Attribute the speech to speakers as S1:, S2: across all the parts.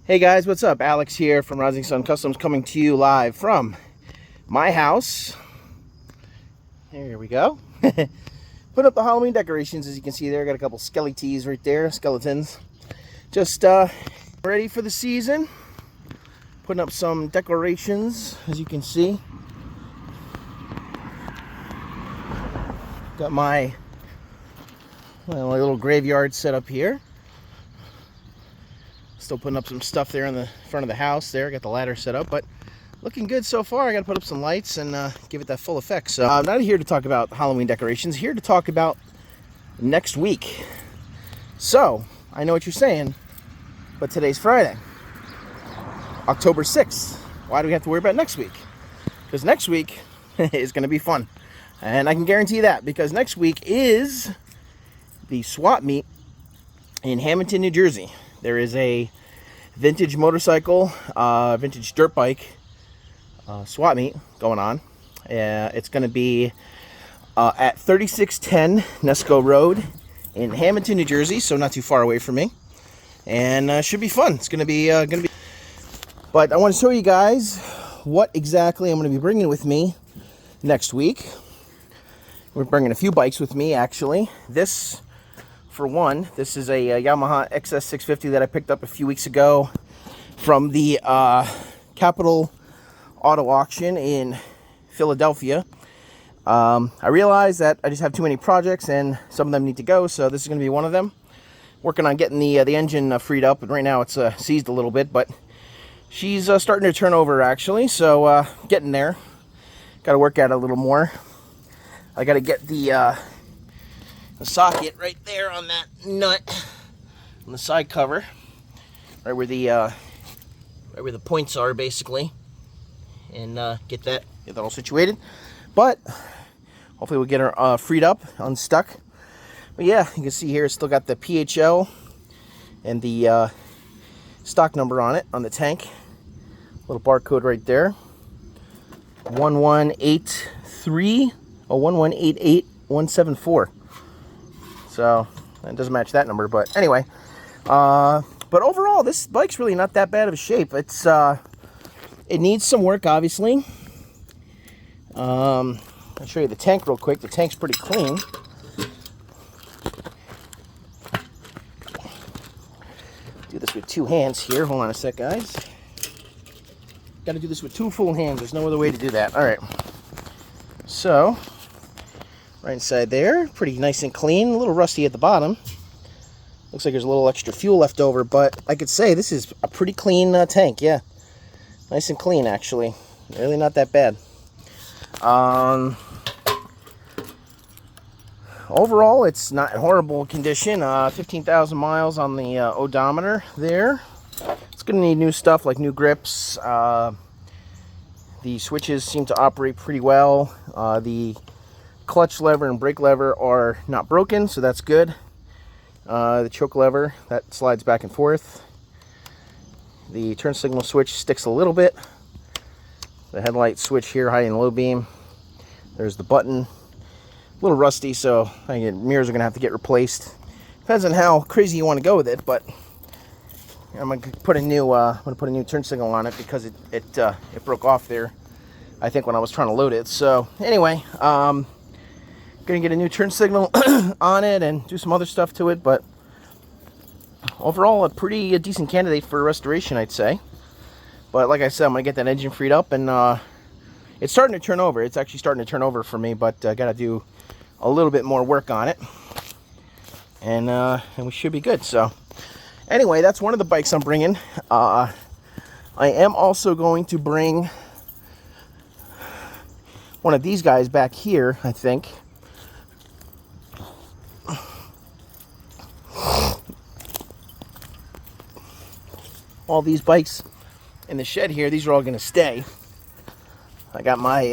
S1: Hey guys, what's up? Alex here from Rising Sun Kustoms, coming to you live from my house. Here we go. Put up the Halloween decorations, as you can see there. Got a couple skeletons right there, skeletons. Just ready for the season. Putting up some decorations, as you can see. Got my little graveyard set up here. Still putting up some stuff there in the front of the house there. Got the ladder set up, but looking good so far. I got to put up some lights and give it that full effect. So I'm not here to talk about Halloween decorations. Here to talk about next week. So I know what you're saying, but today's Friday, October 6th. Why do we have to worry about next week? Because next week is going to be fun. And I can guarantee that, because next week is the swap meet in Hammonton, New Jersey. There is a vintage motorcycle, vintage dirt bike swap meet going on. It's going to be at 3610 Nesco Road in Hammonton, New Jersey, so not too far away from me. And should be fun. It's going to be But I want to show you guys what exactly I'm going to be bringing with me next week. We're bringing a few bikes with me, actually. This, for one, this is a Yamaha XS650 that I picked up a few weeks ago from the Capitol Auto Auction in Philadelphia. I realized that I just have too many projects and some of them need to go, so this is going to be one of them. Working on getting the engine freed up, and right now it's seized a little bit, but she's starting to turn over, actually, so getting there. Got to work at it a little more. I got to get the socket right there on that nut on the side cover, right where the points are, basically, and get that all situated. But hopefully we'll get her freed up, unstuck. But yeah, you can see here it's still got the PHL and the stock number on it on the tank. Little barcode right there, 1188174. So it doesn't match that number, but anyway. But overall, this bike's really not that bad of a shape. It's it needs some work, obviously. I'll show you the tank real quick. The tank's pretty clean. Do this with two hands here. Hold on a sec, guys. Got to do this with two full hands. There's no other way to do that. All right. So right inside there, pretty nice and clean. A little rusty at the bottom. Looks like there's a little extra fuel left over, but I could say this is a pretty clean tank. Yeah, nice and clean, actually. Really not that bad. Overall, it's not in horrible condition. 15,000 miles on the odometer there. It's going to need new stuff like new grips. The switches seem to operate pretty well. The clutch lever and brake lever are not broken, so that's good. The choke lever, that slides back and forth. The turn signal switch sticks a little bit. The headlight switch here, high and low beam. There's the button. A little rusty, so mirrors are going to have to get replaced. Depends on how crazy you want to go with it, but I'm going to put a new turn signal on it because it broke off there, I think, when I was trying to load it. So anyway, gonna get a new turn signal on it and do some other stuff to it, but overall a pretty decent candidate for restoration, I'd say. But like I said, I'm gonna get that engine freed up, and it's starting to turn over. It's actually starting to turn over for me, but I gotta do a little bit more work on it, and we should be good. So anyway, that's one of the bikes I'm bringing. I am also going to bring one of these guys back here, I think. All these bikes in the shed here, these are all going to stay. I got my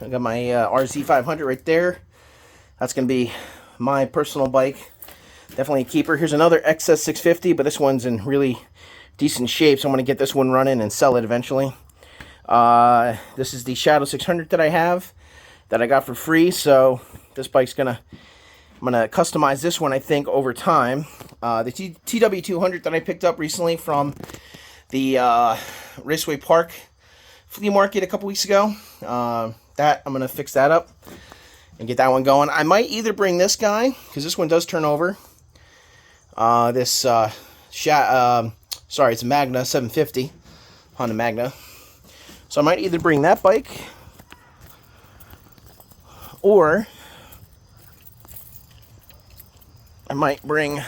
S1: RZ 500 right there. That's going to be my personal bike. Definitely a keeper. Here's another XS 650, but this one's in really decent shape, so I'm going to get this one running and sell it eventually. This is the Shadow 600 that I have, that I got for free, so this bike's I'm going to customize this one, I think, over time. The TW200 that I picked up recently from the Raceway Park flea market a couple weeks ago. That I'm going to fix that up and get that one going. I might either bring this guy, because this one does turn over. It's a Magna 750, Honda Magna. So I might either bring that bike, or I might bring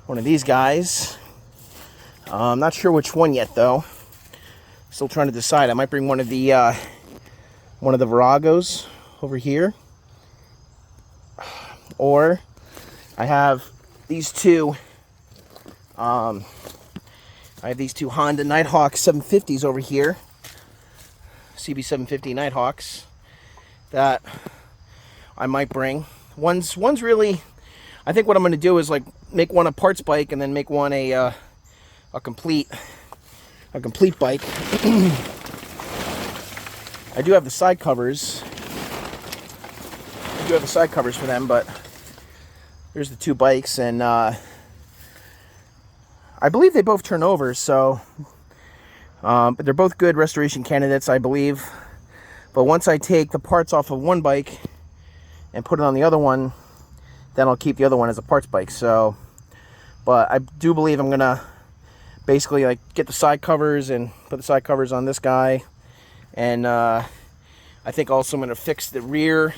S1: one of these guys. I'm not sure which one yet, though. Still trying to decide. I might bring one of the Viragos over here, or I have these two. I have these two Honda Nighthawk 750s over here, CB750 Nighthawks, that I might bring. One's really, I think what I'm going to do is like make one a parts bike and then make one a complete bike. I do have the side covers. For them, but here's the two bikes, and I believe they both turn over, so but they're both good restoration candidates, I believe. But once I take the parts off of one bike and put it on the other one, then I'll keep the other one as a parts bike. So, but I do believe I'm gonna basically like get the side covers and put the side covers on this guy, and I think also I'm gonna fix the rear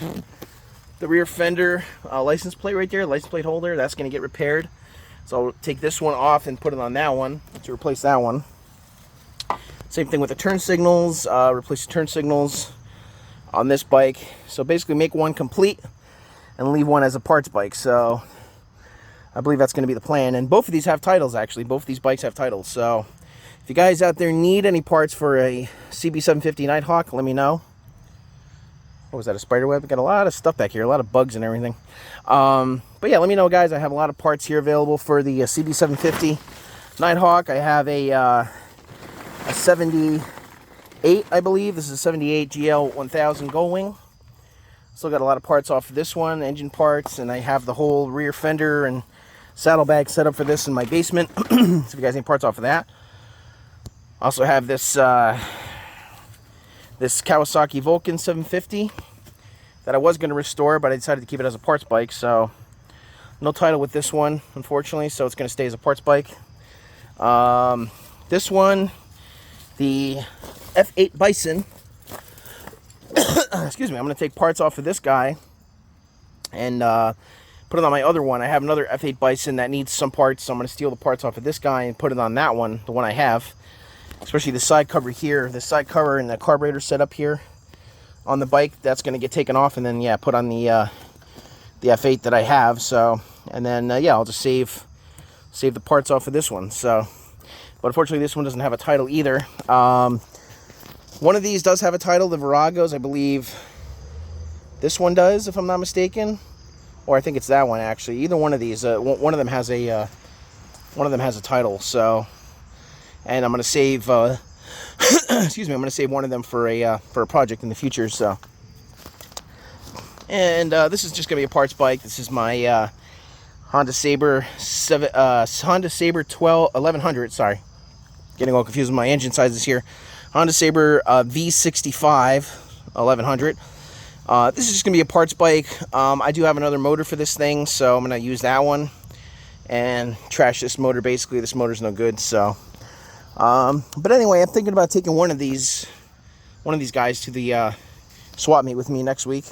S1: fender license plate right there, license plate holder. That's gonna get repaired. So I'll take this one off and put it on that one to replace that one. Same thing with the turn signals, replace the turn signals on this bike. So basically make one complete and leave one as a parts bike. So I believe that's going to be the plan. And both of these have titles, actually. Both of these bikes have titles. So if you guys out there need any parts for a CB750 Nighthawk, let me know. What was that, a spider web? We got a lot of stuff back here, a lot of bugs and everything. But yeah, let me know, guys. I have a lot of parts here available for the CB750 Nighthawk. I have a 78, I believe. This is a 78 GL 1000 Gullwing. Still got a lot of parts off of this one, engine parts, and I have the whole rear fender and saddlebag set up for this in my basement. So if you guys need parts off of that. Also have this this Kawasaki Vulcan 750 that I was going to restore, but I decided to keep it as a parts bike. So no title with this one, unfortunately, so it's going to stay as a parts bike. This one, the F8 Bison. Excuse me. I'm going to take parts off of this guy and put it on my other one. I have another F8 Bison that needs some parts, so I'm going to steal the parts off of this guy and put it on that one, the one I have. Especially the side cover here, the side cover and the carburetor setup here on the bike. That's going to get taken off and then, yeah, put on the F8 that I have. So, and then, yeah, I'll just save the parts off of this one. So, but unfortunately, this one doesn't have a title either. One of these does have a title, the Viragos. I believe this one does, if I'm not mistaken, or I think it's that one actually. Either one of these, one of them has a title. So, and I'm gonna save, excuse me, I'm gonna save one of them for a project in the future. So, and this is just gonna be a parts bike. This is my Honda Sabre 1100. Sorry, getting all confused with my engine sizes here. Honda Sabre V65 1100. This is just going to be a parts bike. I do have another motor for this thing, so I'm going to use that one and trash this motor. Basically, this motor's no good. So, but anyway, I'm thinking about taking one of these guys to the swap meet with me next week.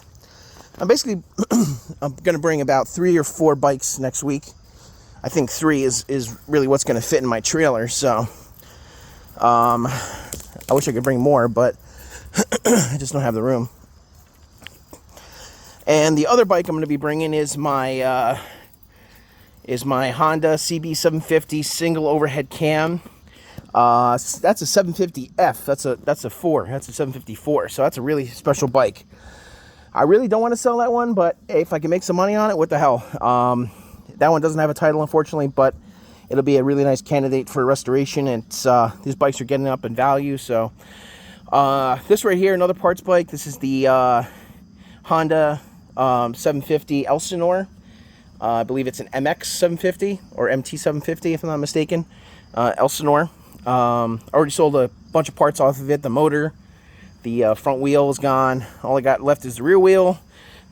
S1: I'm basically I'm going to bring about 3 or 4 bikes next week. I think 3 is really what's going to fit in my trailer. So, I wish I could bring more, but I just don't have the room. And the other bike I'm going to be bringing is my Honda CB750 single overhead cam. That's a 750F. That's a 4. That's a 754. So that's a really special bike. I really don't want to sell that one, but if I can make some money on it, what the hell? That one doesn't have a title, unfortunately, but it'll be a really nice candidate for restoration. It's these bikes are getting up in value. So this right here, another parts bike. This is the Honda 750 Elsinore. I believe it's an MX 750 or MT 750 if I'm not mistaken. Elsinore. Already sold a bunch of parts off of it. The motor, the front wheel is gone. All I got left is the rear wheel,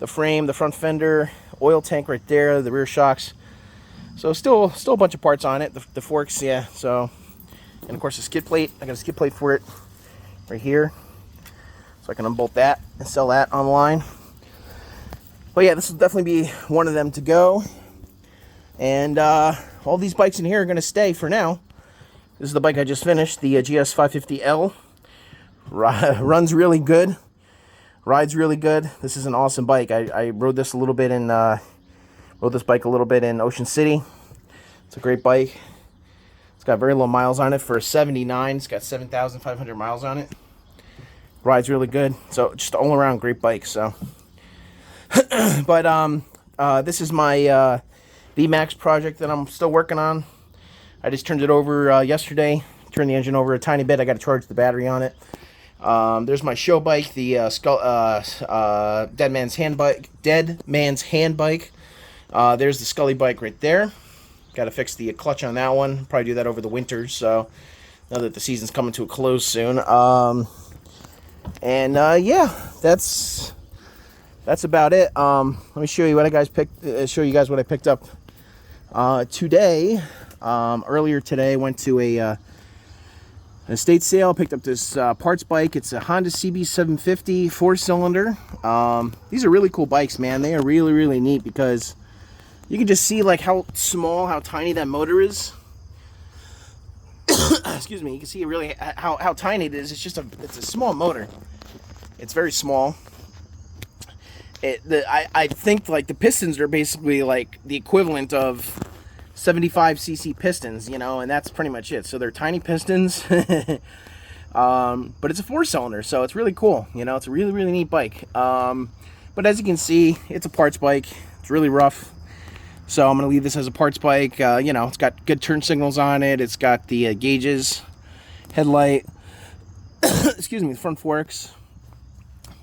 S1: the frame, the front fender, oil tank right there, the rear shocks. So still a bunch of parts on it. The forks, yeah. So, and of course the skid plate. I got a skid plate for it right here, so I can unbolt that and sell that online. But yeah, this will definitely be one of them to go. And all these bikes in here are going to stay for now. This is the bike I just finished, the GS 550L. Runs really good, rides really good. This is an awesome bike. I rode this a little bit in rode this bike a little bit in Ocean City. It's a great bike. It's got very low miles on it for a 79. It's got 7,500 miles on it. Rides really good. So just all around great bike. So, but this is my VMAX project that I'm still working on. I just turned it over yesterday. Turned the engine over a tiny bit. I got to charge the battery on it. There's my show bike, the Dead Man's Hand bike. There's the Scully bike right there. Got to fix the clutch on that one. Probably do that over the winter. So now that the season's coming to a close soon. Yeah, that's about it. Let me show you what I guys picked. Show you guys what I picked up today. Earlier today, went to an estate sale. Picked up this parts bike. It's a Honda CB 750 4-cylinder. These are really cool bikes, man. They are really, really neat because you can just see like how small, how tiny that motor is. Excuse me. You can see really how tiny it is. It's a small motor. It's very small. I think like the pistons are basically like the equivalent of 75cc pistons, you know, and that's pretty much it. So they're tiny pistons, but it's a 4-cylinder, so it's really cool. You know, it's a really, really neat bike. But as you can see, it's a parts bike. It's really rough. So I'm going to leave this as a parts bike. You know, it's got good turn signals on it. It's got the gauges, headlight, excuse me, the front forks.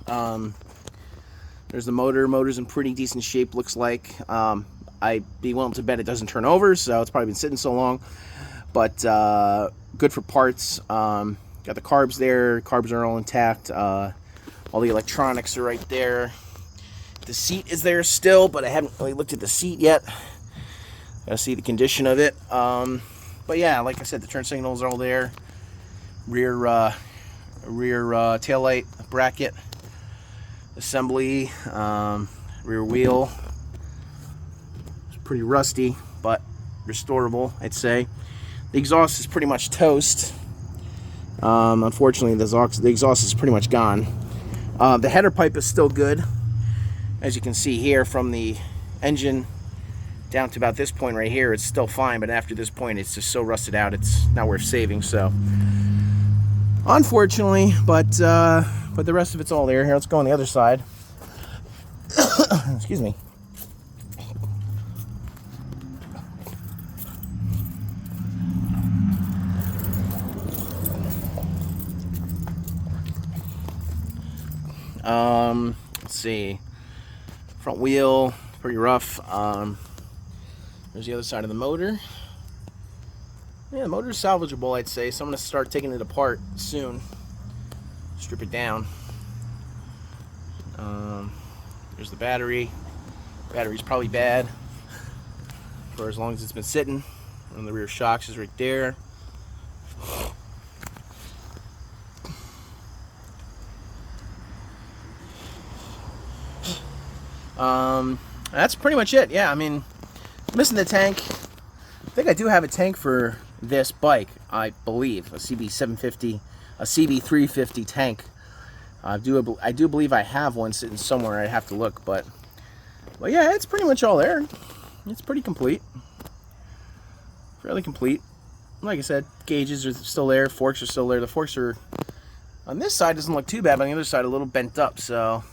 S1: There's the motor. Motor's in pretty decent shape, looks like. I'd be willing to bet it doesn't turn over, so it's probably been sitting so long. But good for parts. Got the carbs there. Carbs are all intact. All the electronics are right there. The seat is there still, but I haven't really looked at the seat yet. Gotta see the condition of it. But yeah, like I said, the turn signals are all there. Rear taillight bracket assembly. Rear wheel. It's pretty rusty, but restorable, I'd say. The exhaust is pretty much toast. Unfortunately, the exhaust is pretty much gone. The header pipe is still good. As you can see here, from the engine down to about this point right here, it's still fine, but after this point it's just so rusted out it's not worth saving. So unfortunately, but the rest of it's all there. Here, let's go on the other side. Excuse me. Let's see. Front wheel, pretty rough. There's the other side of the motor. Yeah, the motor's salvageable, I'd say, so I'm going to start taking it apart soon. Strip it down. There's the battery. Battery's probably bad for as long as it's been sitting. And the rear shocks is right there. That's pretty much it. Yeah, I mean, missing the tank. I think I do have a tank for this bike, I believe. A CB 750, a CB 350 tank. I do believe I have one sitting somewhere. I'd have to look, but yeah, it's pretty much all there. It's pretty complete. Fairly complete. Like I said, gauges are still there. Forks are still there. The forks are on this side doesn't look too bad, but on the other side a little bent up. So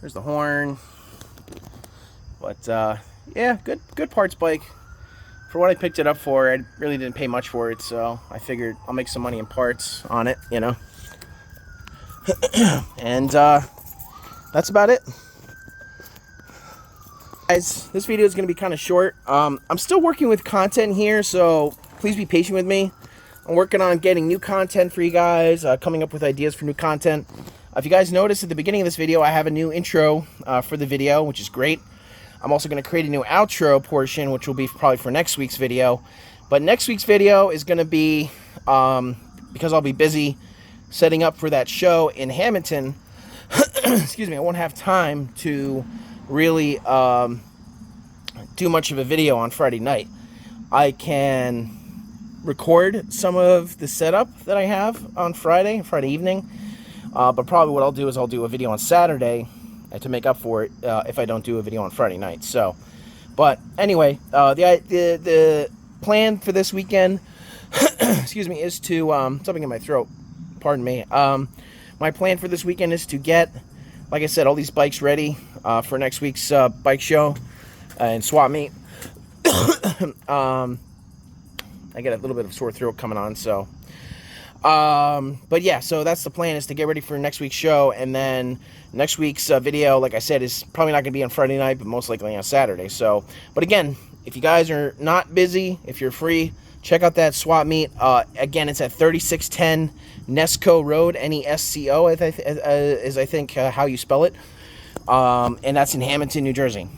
S1: there's the horn. But yeah, good parts bike. For what I picked it up for, I really didn't pay much for it, so I figured I'll make some money in parts on it, you know. And that's about it. Guys, this video is going to be kind of short. I'm still working with content here, so please be patient with me. I'm working on getting new content for you guys, coming up with ideas for new content. If you guys noticed at the beginning of this video, I have a new intro for the video, which is great. I'm also going to create a new outro portion, which will be probably for next week's video. But next week's video is going to be, because I'll be busy setting up for that show in Hammonton, excuse me, I won't have time to really do much of a video on Friday night. I can record some of the setup that I have on Friday evening, but probably what I'll do is I'll do a video on Saturday to make up for it if I don't do a video on Friday night. So, but anyway, the plan for this weekend, excuse me, is to something in my throat. Pardon me. My plan for this weekend is to get, like I said, all these bikes ready for next week's bike show and swap meet. I get a little bit of sore throat coming on, so. But yeah, so that's the plan, is to get ready for next week's show, and then next week's video, like I said, is probably not going to be on Friday night, but most likely on Saturday. So, but again, if you guys are not busy, if you're free, check out that swap meet. Again, it's at 3610 Nesco Road, Nesco, is I think how you spell it. And that's in Hammonton, New Jersey.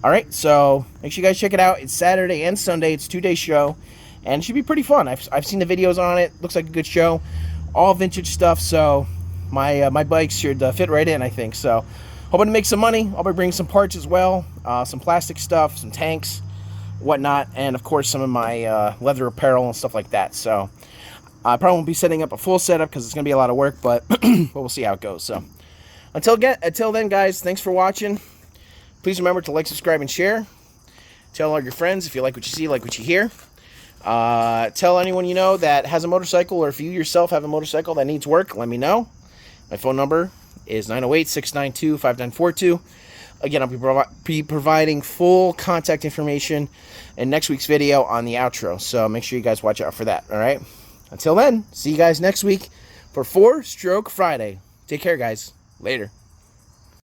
S1: All right, so make sure you guys check it out. It's Saturday and Sunday. It's a 2-day show, and it should be pretty fun. I've seen the videos on it. Looks like a good show. All vintage stuff, so my bikes should fit right in, I think. So hoping to make some money. I'll be bringing some parts as well, some plastic stuff, some tanks, whatnot, and of course some of my leather apparel and stuff like that. So I probably won't be setting up a full setup because it's going to be a lot of work, but we'll see how it goes. So until then, guys, thanks for watching. Please remember to like, subscribe, and share. Tell all your friends if you like what you see, like what you hear. Tell anyone you know that has a motorcycle, or if you yourself have a motorcycle that needs work, let me know. My phone number is 908-692-5942. Again, I'll be providing full contact information in next week's video on the outro, so make sure you guys watch out for that, all right? Until then, see you guys next week for 4-Stroke Friday. Take care, guys. Later.